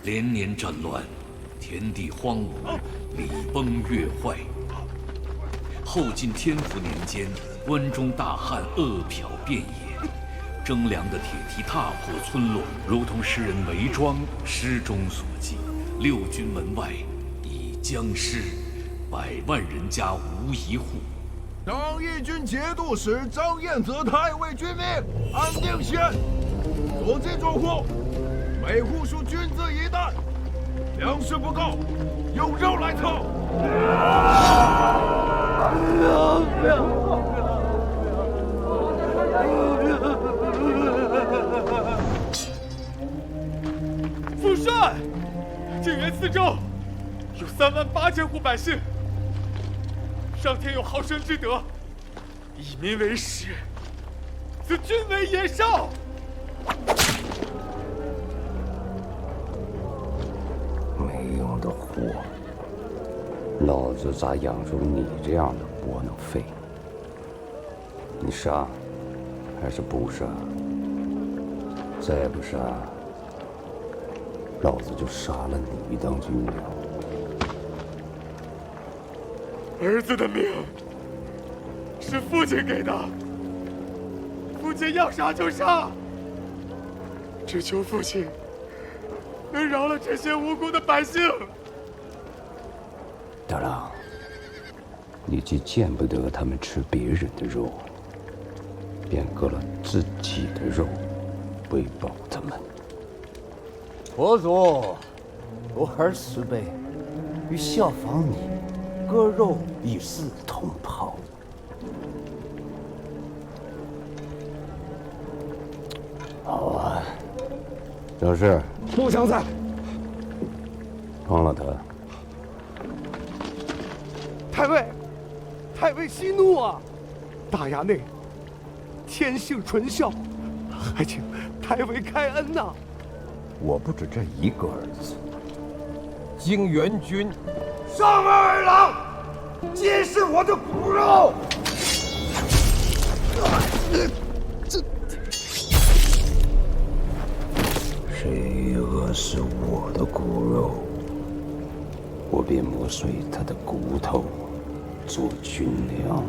连年战乱，田地荒芜，礼崩乐坏。后晋天福年间，关中大旱，饿殍遍野，征粮的铁蹄踏破村落，如同诗人韦庄诗中所记：“六军门外已将失，100万人家无一户。”张义军节度使张彦泽太尉军命安定县所进诸户，每户数均资1担，粮食不够，用肉来凑。父帅，晋元四州有38000户百姓。上天有好生之德，以民为食，此君为野兽。没用的货，老子咋养出你这样的窝囊废？你杀还是不杀？再不杀，老子就杀了你当军粮。儿子的命是父亲给的，父亲要杀就杀，只求父亲能饶了这些无辜的百姓。大郎，你既见不得他们吃别人的肉，便割了自己的肉，喂饱他们。佛祖，我儿慈悲，欲效仿你，割肉以示同袍。好啊，有事。穆强在。放了他。太尉息怒啊！大衙内天性纯孝，还请太尉开恩呐！我不止这一个儿子，经元军上门二郎，皆是我的骨肉。谁饿死我的骨肉，我便磨碎他的骨头，做军粮。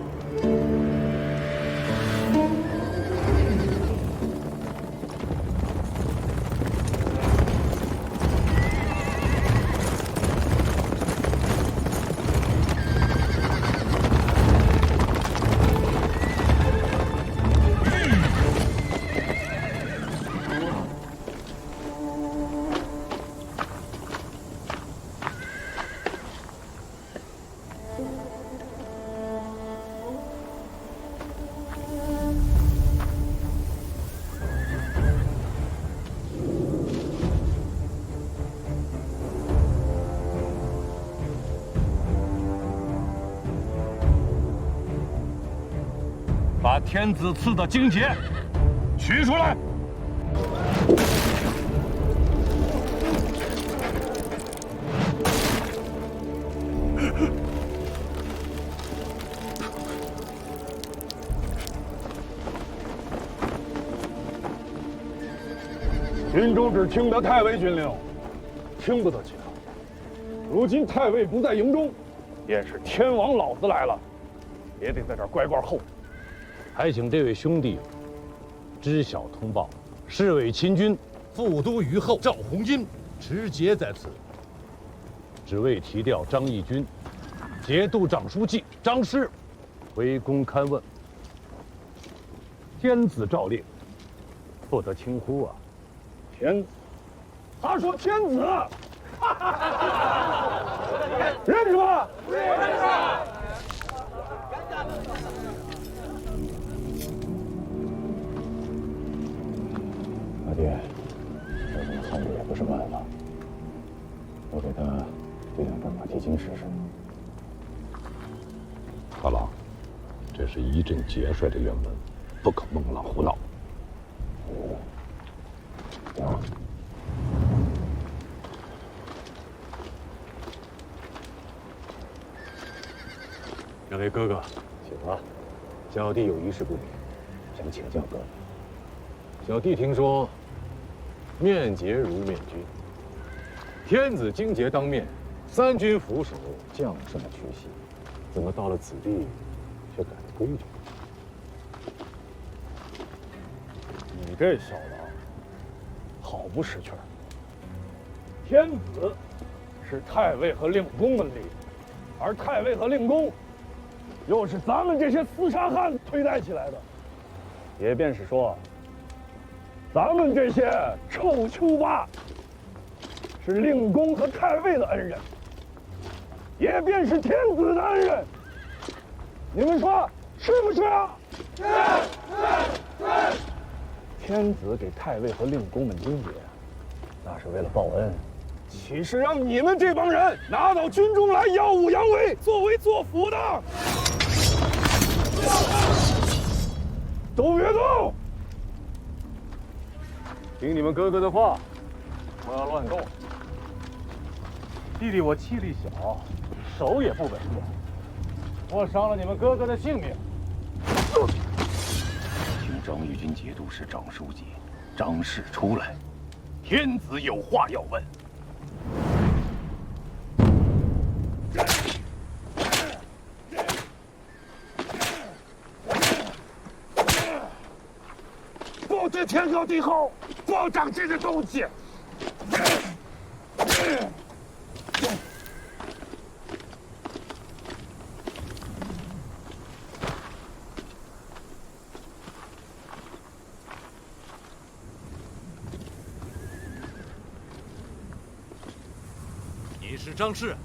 把天子赐的荆节取出来。军中只听得太尉军令，听不得其他。如今太尉不在营中，便是天王老子来了，也得在这儿乖乖候着。还请这位兄弟知晓通报，侍卫亲军副都虞候赵弘金持节在此，只为提调张义军节度长书记张师回宫勘问。天子诏令，不得轻忽啊！天子，他说天子，认识吧？认识。阿爹，这种汉子也不是办法，我给他对两份马蹄金试试。大郎，这是一镇节帅的原文，不可孟浪胡闹。两位哥哥，请啊！小弟有一事不明，想请教哥。小弟听说，面节如面君，天子荆节当面，三军俯首，将胜屈膝，怎么到了此地，却改了规矩？你这小子，好不识趣儿！天子是太尉和令公们立的，而太尉和令公，又是咱们这些厮杀汉推戴起来的。也便是说，咱们这些臭丘巴，是令公和太尉的恩人，也便是天子的恩人。你们说是不是啊？是。天子给太尉和令公们荆节，那是为了报恩，岂是让你们这帮人拿到军中来耀武扬威，作威作福的？都别动！听你们哥哥的话，不要乱动。弟弟我气力小，手也不稳重，莫伤了你们哥哥的性命。请张玉军节度使张书记、张氏出来，天子有话要问。不知天高地厚，不长这个东西。你是张氏，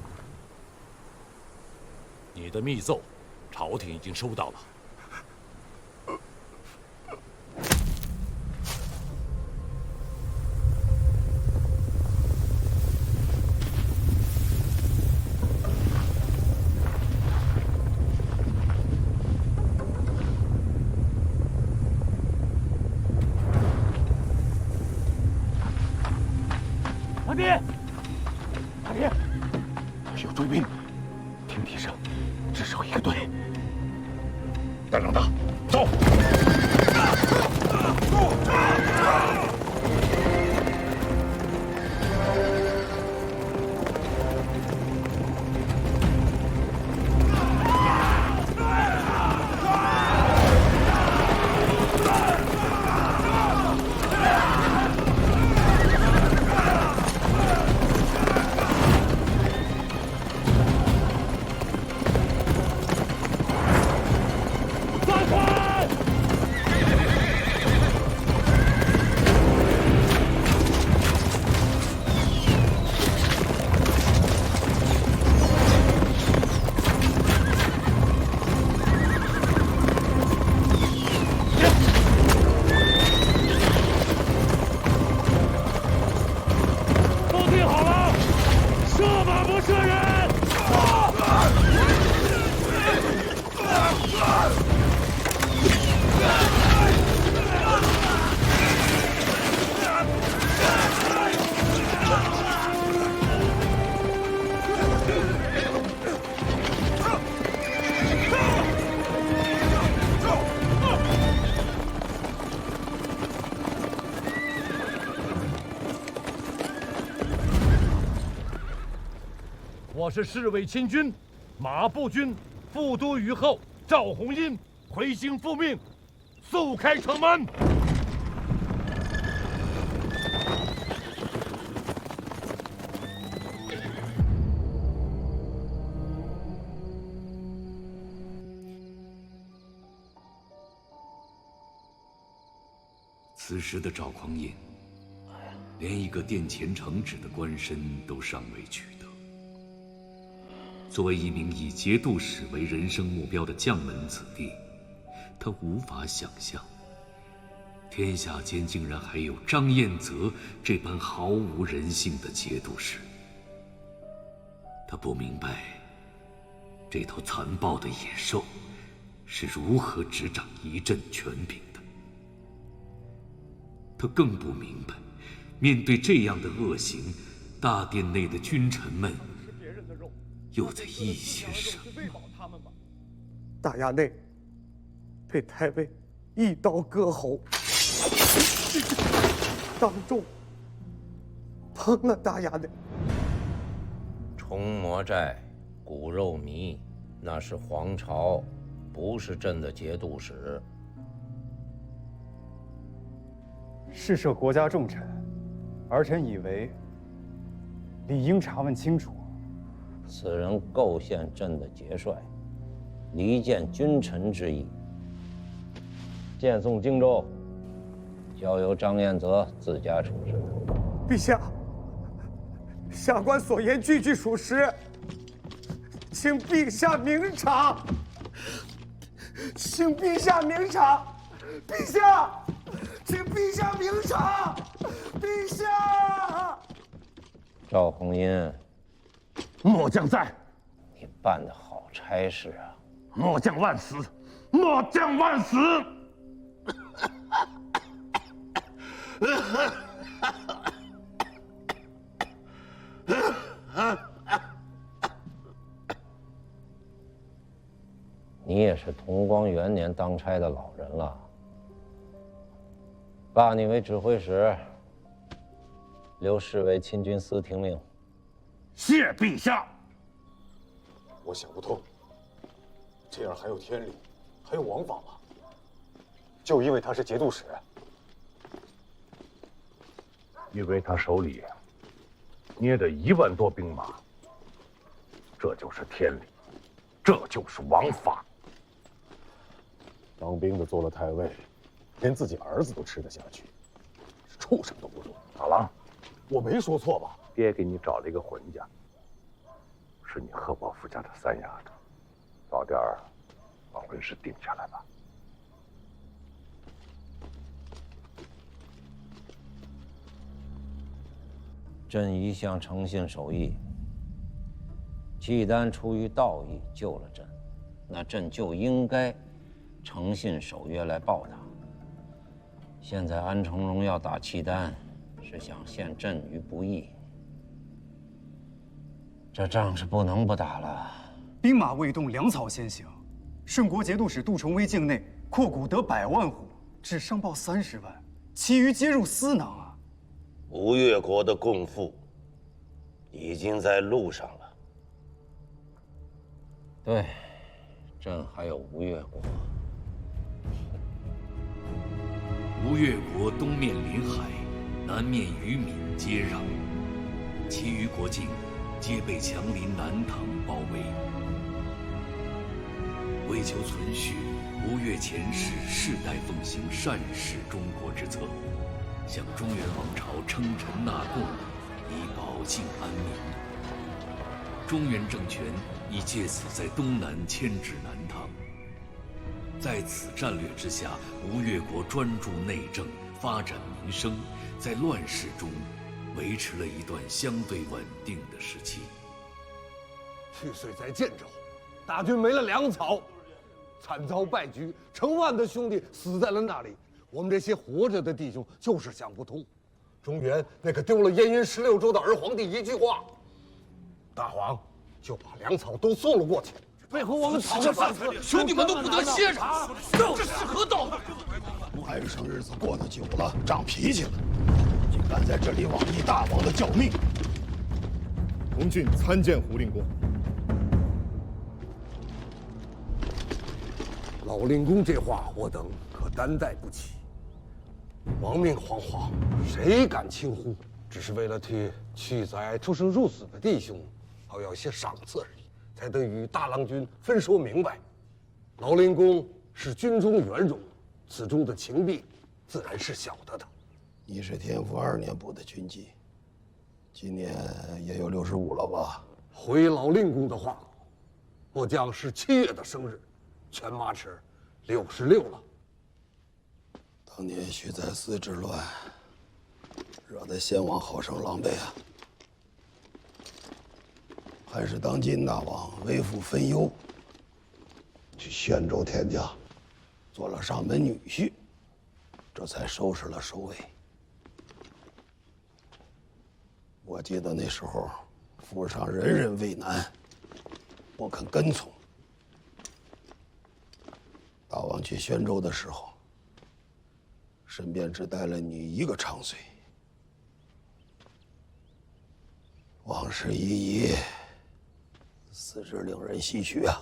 你的密奏，朝廷已经收到了。阿爹，阿爹，有追兵，听笛声，至少一个队。单长大，走。我是侍卫亲军，马步军副都虞候赵弘殷回京复命，速开城门。此时的赵匡胤，连一个殿前承旨的官身都尚未取得。作为一名以节度使为人生目标的将门子弟，他无法想象，天下间竟然还有张彦泽这般毫无人性的节度使。他不明白，这头残暴的野兽是如何执掌一镇权柄的。他更不明白，面对这样的恶行，大殿内的君臣们又在意些什么？大衙内被太尉一刀割喉，当众碰了大衙内。铜魔寨、骨肉糜，那是皇朝，不是朕的节度使。事涉国家重臣，儿臣以为理应查问清楚。此人构陷朕的节帅，离间君臣之意。荐送荆州，交由张彦泽自家处置。陛下，下官所言句句属实，请陛下明察。请陛下明察，陛下，请陛下明察，陛下。赵红英，末将在。你办得好差事啊！末将万死，末将万死。你也是同光元年当差的老人了，罢你为指挥使，留侍卫亲军司听命。谢陛下。我想不通，这样还有天理，还有王法吗？就因为他是节度使，因为他手里捏着1万多兵马，这就是天理，这就是王法。当兵的做了太尉，连自己儿子都吃得下去，是畜生都不如。大郎，我没说错吧？爹给你找了一个浑家，是你贺伯父家的3丫头，早点把婚事定下来吧。朕一向诚信守义，契丹出于道义救了朕，那朕就应该诚信守约来报答。现在安重荣要打契丹，是想陷朕于不义，这仗是不能不打了。兵马未动，粮草先行。顺国节度使杜重威境内扩谷得100万户，只上报30万，其余皆入私囊啊！吴越国的共赋已经在路上了。对，朕还有吴越国。吴越国东面临海，南面与闽接壤，其余国境皆被强邻南唐包围。为求存续，吴越前世世代奉行善始中国之策，向中原王朝称臣纳贡，以保境安民。中原政权已借此在东南牵制南唐。在此战略之下，吴越国专注内政，发展民生，在乱世中维持了一段相对稳定的时期。去岁在建州，大军没了粮草，惨遭败局，成万的兄弟死在了那里。我们这些活着的弟兄就是想不通，中原那个丢了燕云16州的儿皇帝一句话，大王就把粮草都送了过去。为何我们讨论饭菜，兄弟们都不得歇着？这是何道？安生日子过得久了，长脾气了，竟敢在这里妄议大王的教命。红俊参见胡令公。老令公这话，我等可担待不起。亡命惶惶，谁敢轻忽？只是为了替去载出生入死的弟兄，好要些赏赐而已。才得与大郎君分说明白。老令公是军中元荣，此中的情弊，自然是晓得的。你是天福2年部的军纪，今年也有65了吧？回老令公的话，末将是7月的生日，全马齿66了。当年徐载寺之乱，惹得先王好生狼狈啊！还是当今大王为父分忧，去宣州田家，做了上门女婿，这才收拾了首尾。我记得那时候，府上人人为难，不肯跟从。大王去宣州的时候，身边只带了你一个长随。往事已矣，此事令人唏嘘啊！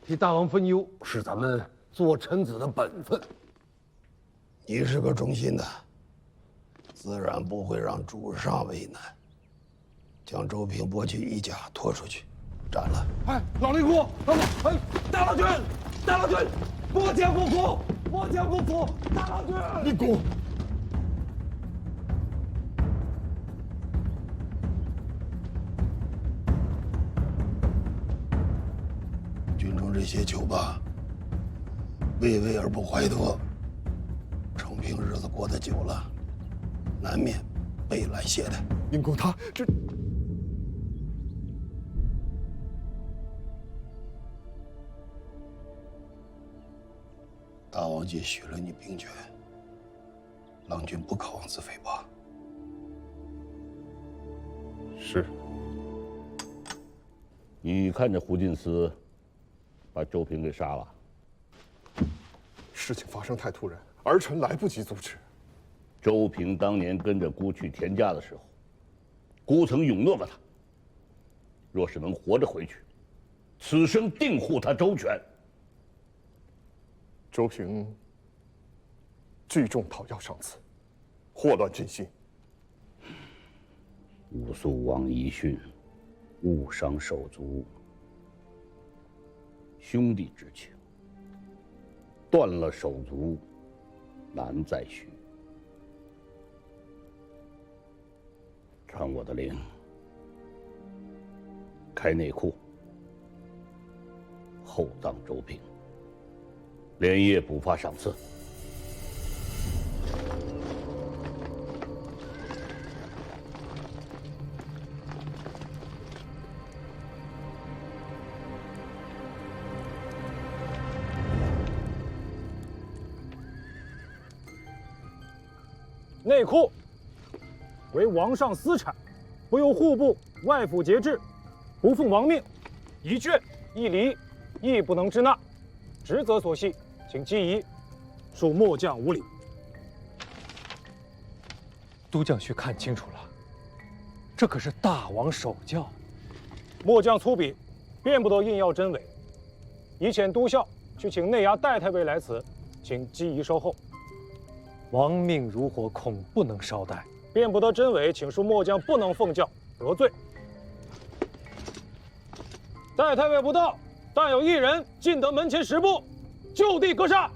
替大王分忧是咱们做臣子的本分。你是个忠心的，自然不会让主上为难。将周平剥去衣甲拖出去，斩了。哎，老令姑，哎，大老君，大老君，末将不服，末将不服，大老君！令姑，军中这些囚霸，畏威而不怀德，承平日子过得久了，难免被拦懈怠。令姑他这。大王既许了你兵权，郎君不可妄自菲薄。是。你看着胡进思把周平给杀了。事情发生太突然，儿臣来不及阻止。周平当年跟着孤去田家的时候，孤曾允诺过他，若是能活着回去，此生定护他周全。周平聚众讨要上次，祸乱军心。吾肃王遗训，勿伤手足。兄弟之情，断了手足，难再续。传我的令，开内库，厚葬周平。连夜补发赏赐。内库为王上私产，不由户部、外府节制，不奉王命，一卷一厘，亦不能支纳。职责所系，请记疑，恕末将无礼。都将须看清楚了，这可是大王手教。末将粗鄙，便不得硬要真伪。已遣都校去请内衙戴太尉来此，请记疑稍后。王命如火，恐不能稍待。便不得真伪，请恕末将不能奉教，得罪。戴太尉不到，但有一人进得门前10步，就地格杀。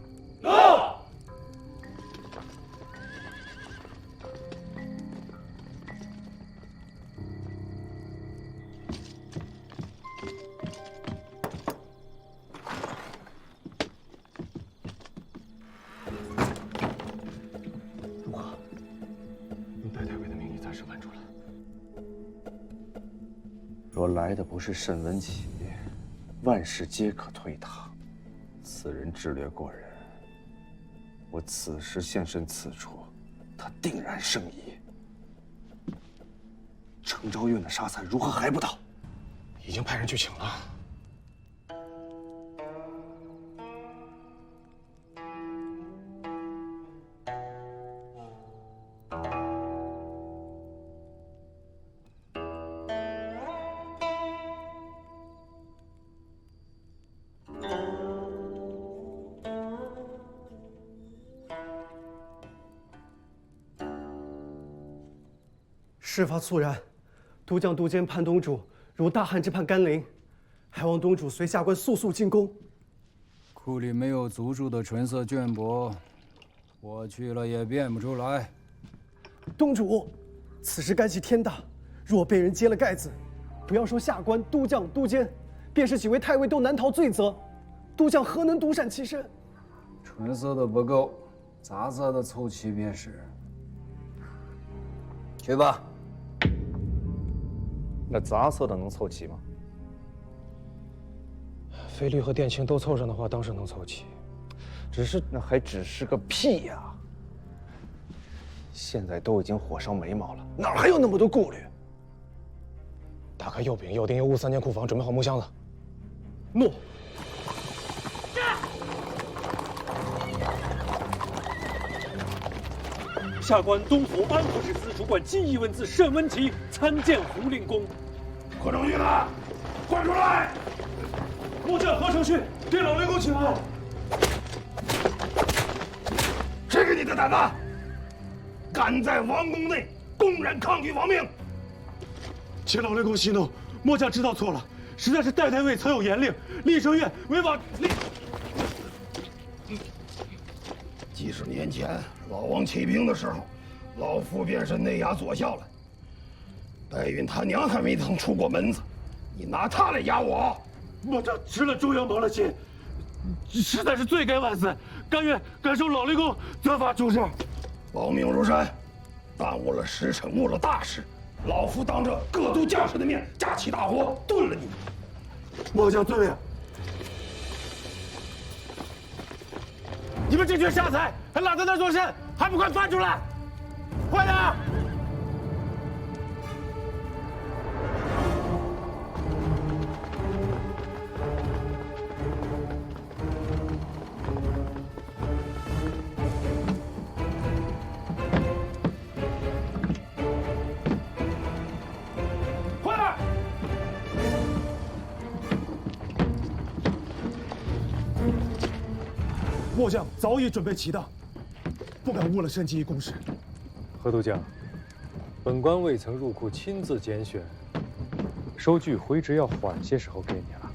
如何？用戴太尉的名义暂时瞒住了。若来的不是沈文启，万事皆可推搪。此人智略过人，我此时现身此处，他定然生疑。程昭运的沙伞如何还不到？已经派人去请了。事发猝然，都将都监潘东主如大汉之叛甘霖，还望东主随下官速速进宫。库里没有足数的纯色绢帛，我去了也变不出来。东主，此事干系天大，若被人揭了盖子，不要说下官、都将、都监，便是几位太尉都难逃罪责。都将何能独善其身？纯色的不够，杂色的凑齐便是。去吧。那杂色的能凑齐吗？菲律和殿青都凑上的话，当时能凑齐。只是那还只是个屁呀！现在都已经火烧眉毛了，哪还有那么多顾虑？打开右柄、右丁、右屋3间库房，准备好木箱子。诺。下官东府安抚使司主管金义文字沈文启参见胡令公。扩城区的，快出来！末将何成旭给老雷公请安。谁给你的胆子？敢在王宫内公然抗拒王命？请老雷公息怒，末将知道错了，实在是戴太尉曾有严令，厉声院违法。几十年前老王起兵的时候，老夫便是内衙左校了。白云他娘还没曾出过门子，你拿他来压我？末将吃了中央谋了心，实在是罪该万死，甘愿感受老雷公责罚诸事。保命如山，耽误了时辰，误了大事。老夫当着各都将士的面，架起大火炖了你。末将遵命。你们这群傻才，还拉在那儿做甚？还不快翻出来！快点！快点！末将早已准备齐当，不敢误了申级公事。何都将，本官未曾入库亲自拣选，收据回执要缓些时候给你了。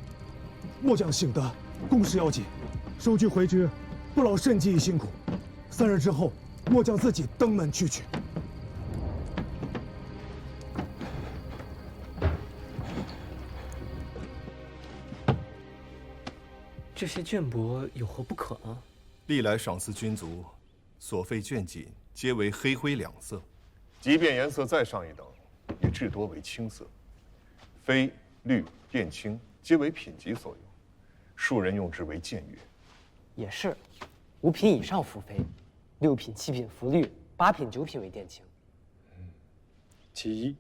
末将幸得，公事要紧，收据回执，不劳申级辛苦。3日之后，末将自己登门去取。这些绢帛有何不可呢？历来赏赐军卒，所费绢锦皆为黑灰两色，即便颜色再上一等，也至多为青色。绯、绿、靛、青皆为品级所用，庶人用之为僭越。也是，5品以上服绯，6品、7品服绿，8品、9品为靛青。其一，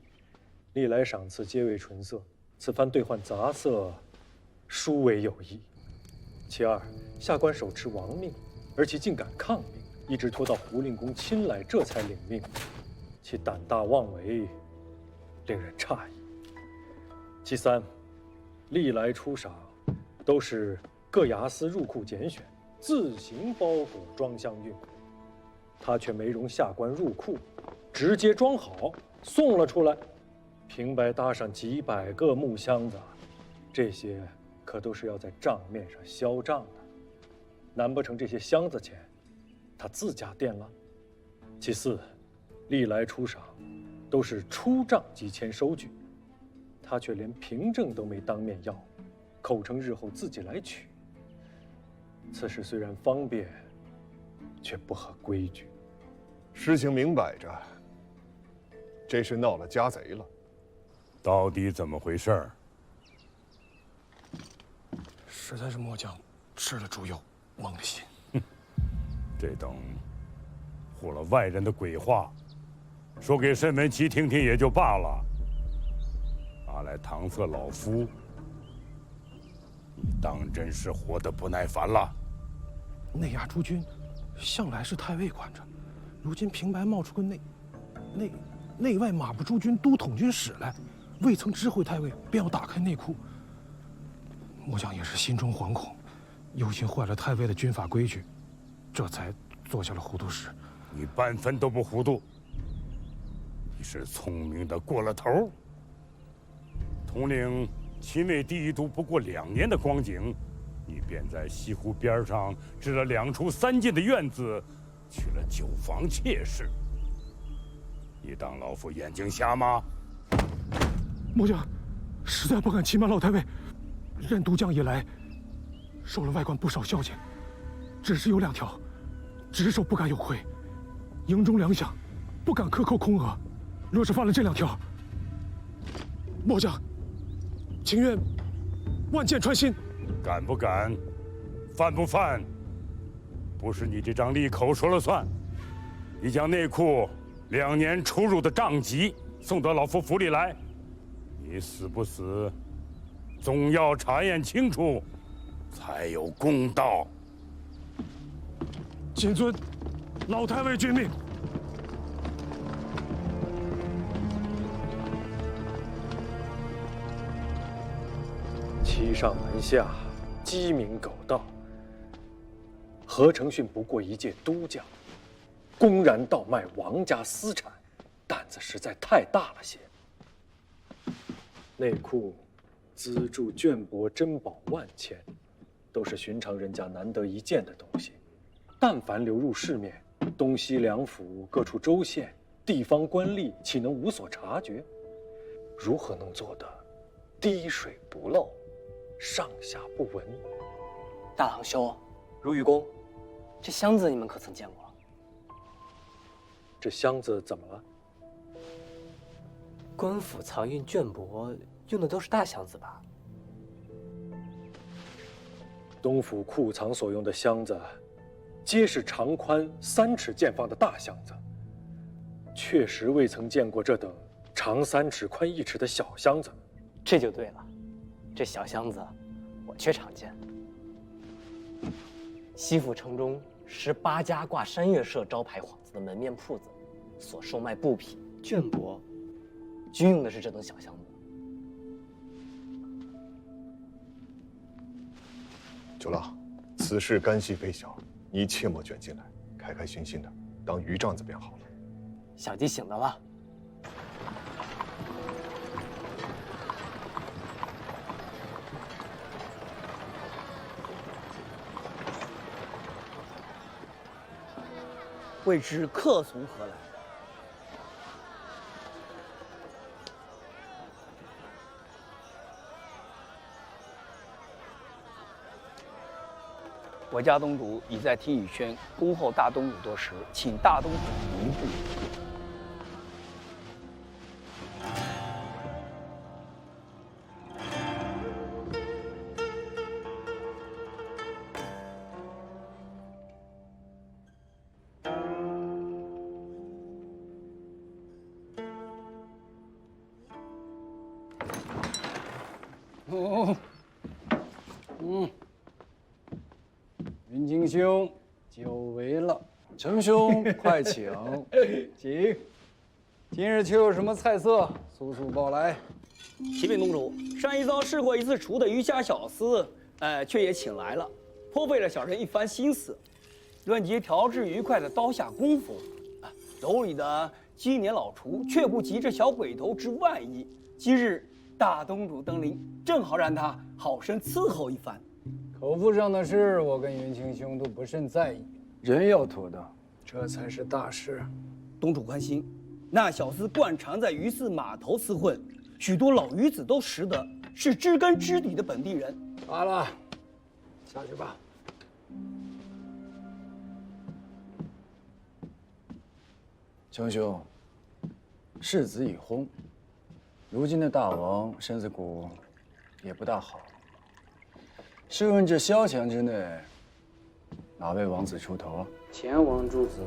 历来赏赐皆为纯色，此番兑换杂色，殊为有异。其二，下官手持王命，而其竟敢抗命，一直拖到胡令公亲来，这才领命，其胆大妄为，令人诧异。其三，历来出赏都是各衙司入库拣选，自行包裹装箱运，他却没容下官入库，直接装好送了出来，平白搭上几百个木箱子，这些可都是要在账面上销账的。难不成这些箱子钱他自家垫了？其四，历来出赏都是出账即签收据，他却连凭证都没当面要，口称日后自己来取。此事虽然方便，却不合规矩。事情明摆着，这是闹了家贼了。到底怎么回事儿？实在是末将吃了猪油，蒙了心。这等唬了外人的鬼话，说给沈文琪听听也就罢了，拿来搪塞老夫，你当真是活得不耐烦了？内衙诸军向来是太尉管着，如今平白冒出个内外马步诸军都统军使来，未曾知会太尉，便要打开内库。末将也是心中惶恐，忧心坏了太尉的军法规矩，这才做下了糊涂事。你半分都不糊涂，你是聪明的过了头。统领亲卫第一都不过2年的光景，你便在西湖边上置了2处3进的院子，娶了9房妾室。你当老夫眼睛瞎吗？末将实在不敢欺瞒老太尉。任都将以来，受了外官不少孝敬，只是有2条，只手不敢有亏，营中粮饷不敢克扣空额。若是犯了这2条，末将情愿万箭穿心。敢不敢，犯不犯，不是你这张利口说了算。你将内库2年出入的账籍送到老夫府里来，你死不死，总要查验清楚，才有公道。谨遵老太尉军命。欺上瞒下，鸡鸣狗盗。何承训不过一介都将，公然盗卖王家私产，胆子实在太大了些。内库资助绢帛珍宝万千，都是寻常人家难得一见的东西。但凡流入市面，东西两府各处州县地方官吏岂能无所察觉？如何能做得滴水不漏，上下不闻？大郎兄，如愚公，这箱子你们可曾见过？这箱子怎么了？官府藏运绢帛用的都是大箱子吧？东府库藏所用的箱子，皆是长宽3尺见方的大箱子，确实未曾见过这等长3尺、宽1尺的小箱子。这就对了，这小箱子我却常见。西府城中18家挂山月社招牌幌子的门面铺子，所售卖布匹、绢帛，均用的是这等小箱子。九老，此事干系非小，你切莫卷进来，开开心心的当鱼帐子便好了。小弟醒得了。未知客从何来？我家东主已在听雨轩恭候大东主多时，请大东主移步。云清兄，久违了。程兄，快请，请。今日却有什么菜色？速速报来。启禀东主，上一遭试过一次厨的鱼虾小厮，却也请来了，颇费了小人一番心思。论及调制愉快的刀下功夫，楼里的鸡年老厨却不及这小鬼头之万一。今日大东主登临，正好让他好生伺候一番。口腹上的事，我跟云清兄都不甚在意，人要妥当，这才是大事。东主宽心，那小厮惯常在鱼肆码头厮混，许多老鱼子都识得，是知根知底的本地人。罢了，下去吧。程兄，世子已薨，如今的大王身子骨也不大好。试问这萧墙之内，哪位王子出头？前王诸子，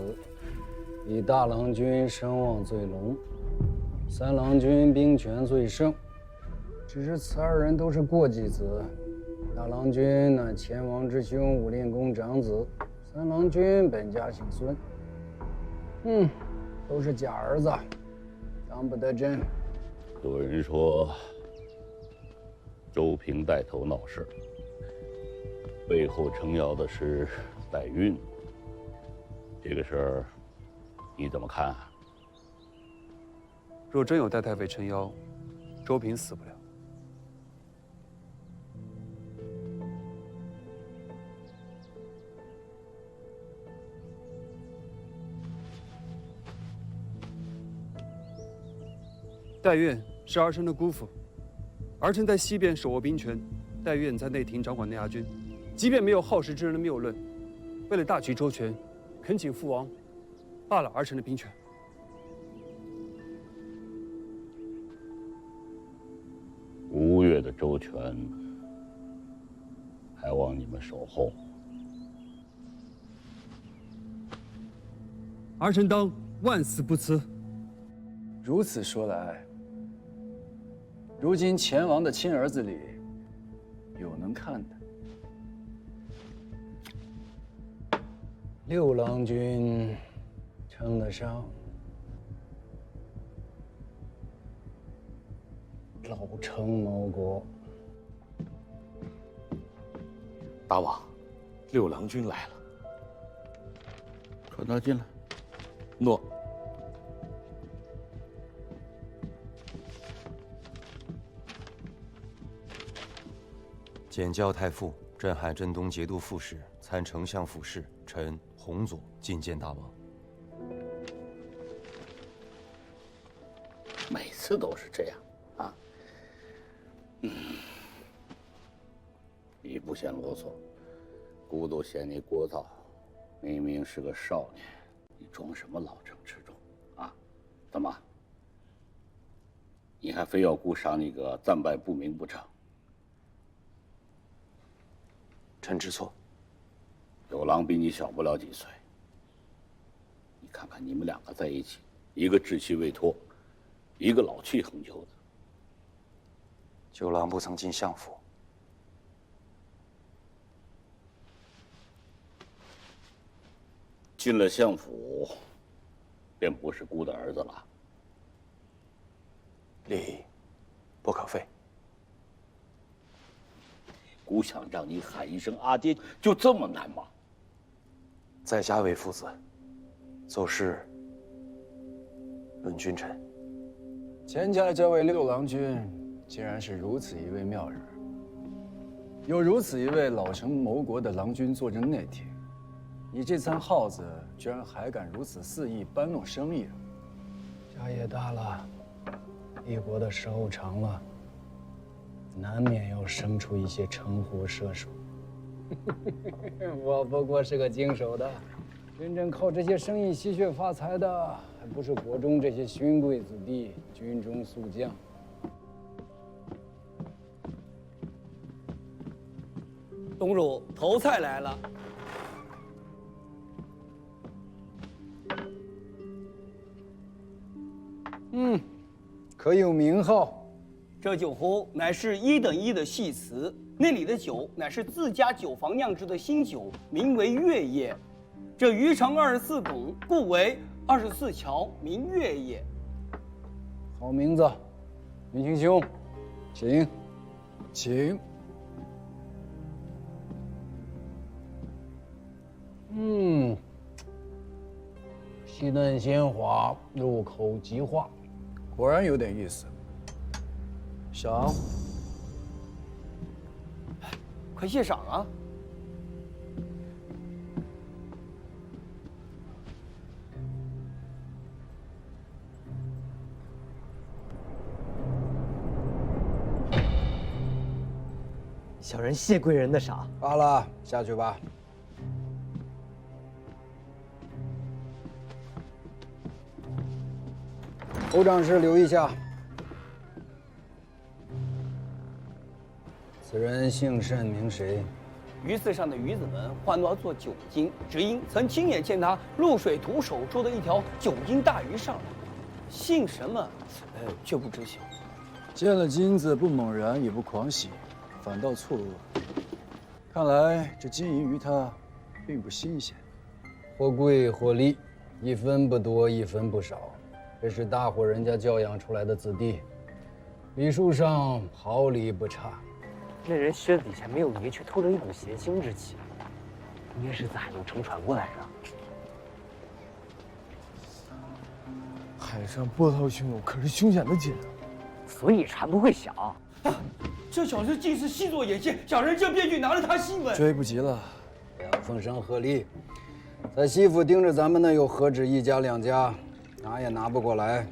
以大郎君声望最隆，三郎君兵权最盛。只是此二人都是过继子，大郎君乃前王之兄武令公长子，三郎君本家姓孙。都是假儿子，当不得真。有人说，周平带头闹事，背后撑腰的是代孕。这个事儿你怎么看啊？若真有代太尉撑腰，周平死不了。代院是儿臣的姑父，儿臣在西边手握兵权，代院在内廷掌管内衙军。即便没有好事之人的谬论，为了大局周全，恳请父王罢了儿臣的兵权。吴越的周全，还望你们守候。儿臣当万死不辞。如此说来，如今前王的亲儿子里，有能看的。六郎君称得上老成谋国。大王，六郎君来了。传他进来。诺。简教太傅，镇海镇东节度副使，参丞相府事，臣洪佐觐见大王。每次都是这样啊。你不嫌啰嗦，姑都嫌你聒噪。明明是个少年，你装什么老成持重啊？怎么？你还非要姑赏你个暂拜不明不成？臣知错。有郎比你小不了几岁，你看看你们两个在一起，一个志气未脱，一个老气横秋的。九郎不曾进相府。进了相府，便不是姑的儿子了。礼不可废。姑想让你喊一声阿爹，就这么难吗？在家为父子，走事论君臣。钱家的这位六郎君，竟然是如此一位妙人，有如此一位老成谋国的郎君坐镇内廷，你这参耗子居然还敢如此肆意搬弄生意？家也大了，立国的时候长了，难免要生出一些城狐射手。我不过是个经手的，真正靠这些生意吸血发财的，还不是国中这些勋贵子弟、军中宿将。东主，头菜来了。可有名号？这酒壶乃是1等1的细瓷，那里的酒乃是自家酒房酿制的新酒，名为月夜。这鱼长24拱，故为24桥明月夜。好名字，云清兄，请，请。细嫩鲜滑，入口即化，果然有点意思。赏，快谢赏啊！小人谢贵人的赏。罢了，下去吧。侯长史留意下，此人姓甚名谁？鱼字上的鱼字纹换作做酒精，只因曾亲眼见他入水徒手捉的一条酒精大鱼上来。姓什么？却不知晓。见了金子不猛然也不狂喜，反倒错愕。看来这金银鱼它并不新鲜，或贵或利，一分不多，一分不少。这是大户人家教养出来的子弟，礼数上毫厘不差。那人靴子底下没有泥，却透着一股咸腥之气，应该是在海中乘船过来的。海上波涛汹涌，可是凶险的紧啊！所以船不会小。这小子竟是细作眼线，小人这便去拿了他新闻。追不及了，两奉上贺礼，在西府盯着咱们的又何止一家两家，拿也拿不过来。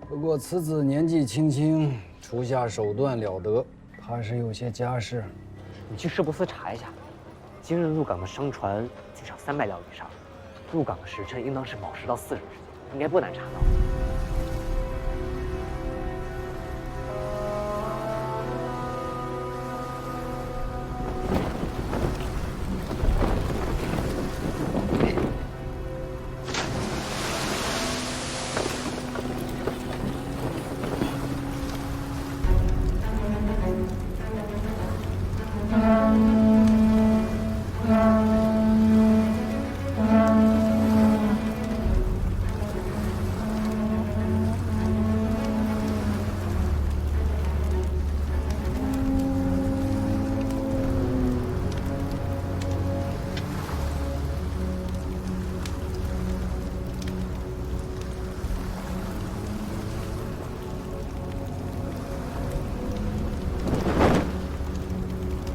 不过此子年纪轻轻，厨下手段了得，怕是有些家世。你去市舶司查一下，今日入港的商船最少300料以上，入港的时辰应当是卯时到巳时之间，应该不难查到。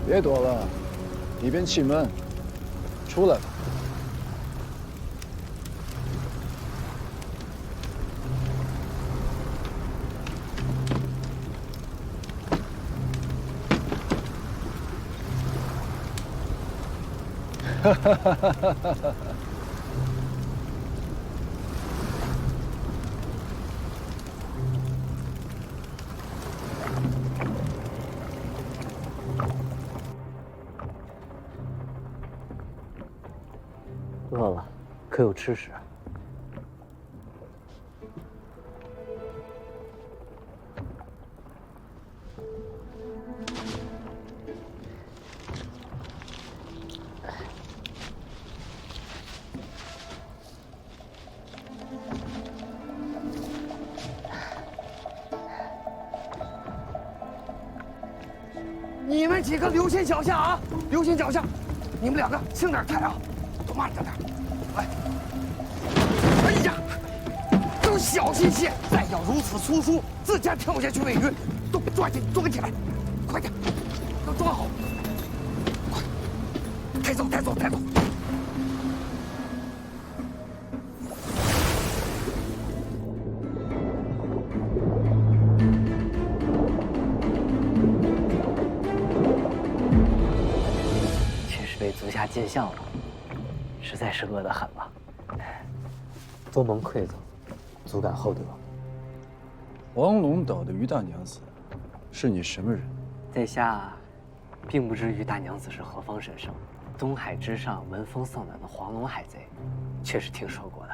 别躲了，里边气闷，出来吧。哈哈哈哈哈哈！饿了，可有吃食？你们几个留心脚下啊！留心脚下！你们两个轻点踩啊，都慢着点。来，哎呀，都小心些！再要如此粗疏，自家跳下去喂鱼，都抓紧装起来，快点，要装好。快，抬走，抬走，抬走！被足下见笑了，实在是饿得很了。多蒙馈赠，足感厚德。黄龙岛的于大娘子，是你什么人？在下，并不知于大娘子是何方神圣，东海之上闻风丧胆的黄龙海贼，却是听说过的。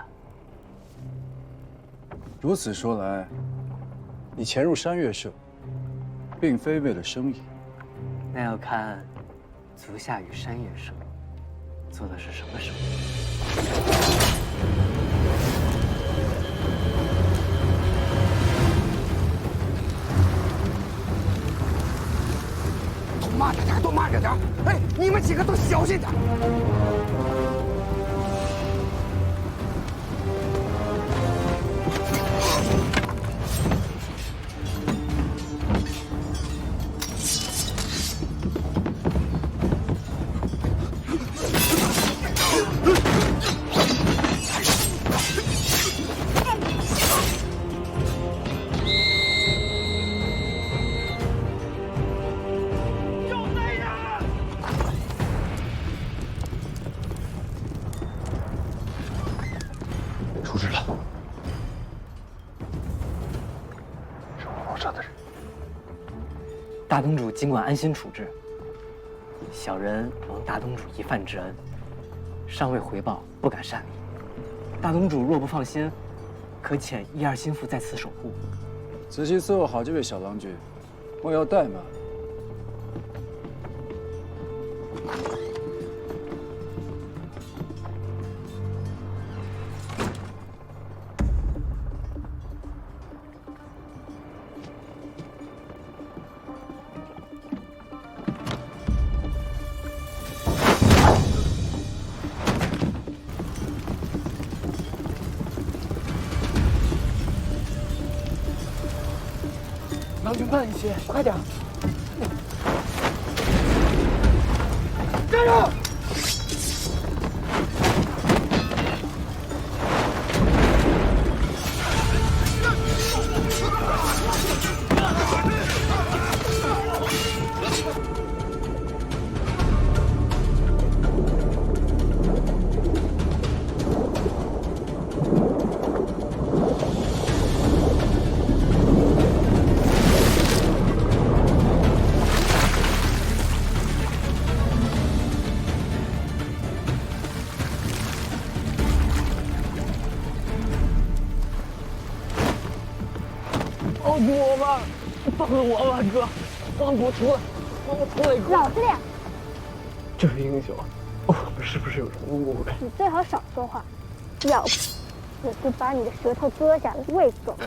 如此说来，你潜入山岳社，并非为了生意。那要看足下与山岳社做的是什么生意？都慢着点，都慢着点！哎，你们几个都小心点！出事了，是我楼上的人。大东主尽管安心处置，小人蒙大东主一饭之恩，尚未回报，不敢擅离。大东主若不放心，可遣一二心腹在此守护。仔细伺候好这位小郎君，莫要怠慢。郎君慢一些，快点！站住！放过我吧，放了我吧，哥！放我出来，放我出来，哥！老实点！这位英雄，我们是不是有什么误会？你最好少说话，要不我就把你的舌头割下来喂狗。